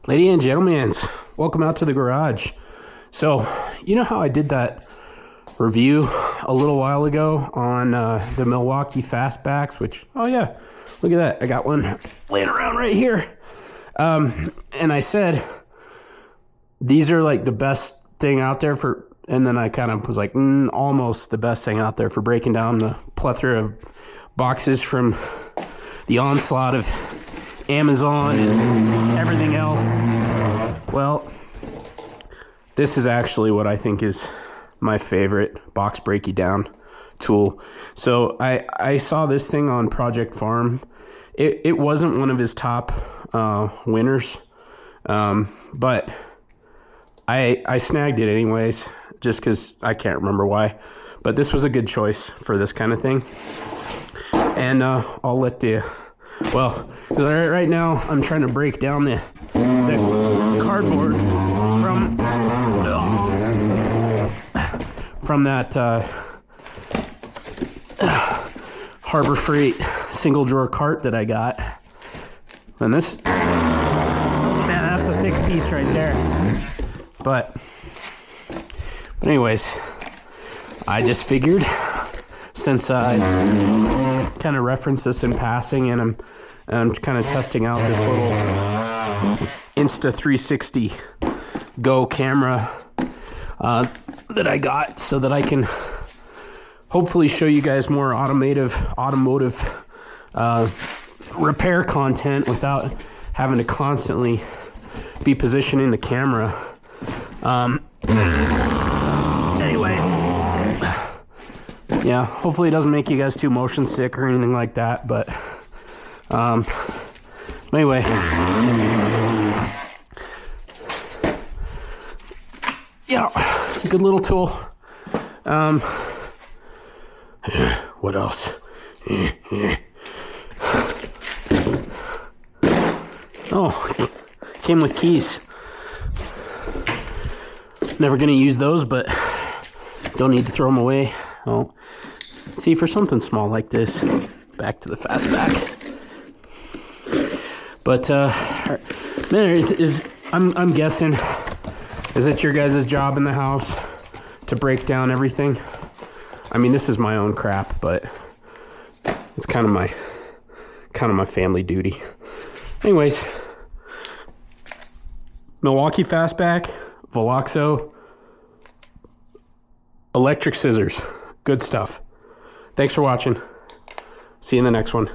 Ladies and gentlemen, welcome out to the garage. So, you know how I did that review a little while ago on the Milwaukee Fastbacks, which, oh yeah, look at that. I got one laying around right here. And I said, these are like the best thing out there for, and then I kind of was like, almost the best thing out there for breaking down the plethora of boxes from the onslaught of Amazon and everything else. Well, this is actually what I think is my favorite box breaking down tool. So I saw this thing on Project Farm. It wasn't one of his top winners, but I snagged it anyways, just because I can't remember why. But this was a good choice for this kind of thing. And I'll let the, well, right now I'm trying to break down the cardboard from that Harbor Freight single drawer cart that I got. And this, man, that's a thick piece right there. But anyways, I just figured, since I kind of referenced this in passing, and I'm kind of testing out this little Insta360 Go camera that I got, so that I can hopefully show you guys more automotive repair content without having to constantly be positioning the camera. Anyway, yeah, hopefully it doesn't make you guys too motion sick or anything like that, but anyway, yeah, good little tool. What else? Oh, came with keys. Never gonna use those, but don't need to throw them away. Oh, see, for something small like this, back to the Fastback. But man, I'm guessing, is it your guys' job in the house to break down everything? I mean, this is my own crap, but it's kind of my family duty. Anyways, Milwaukee Fastback, Vloxo Electric scissors. Good stuff. Thanks for watching. See you in the next one.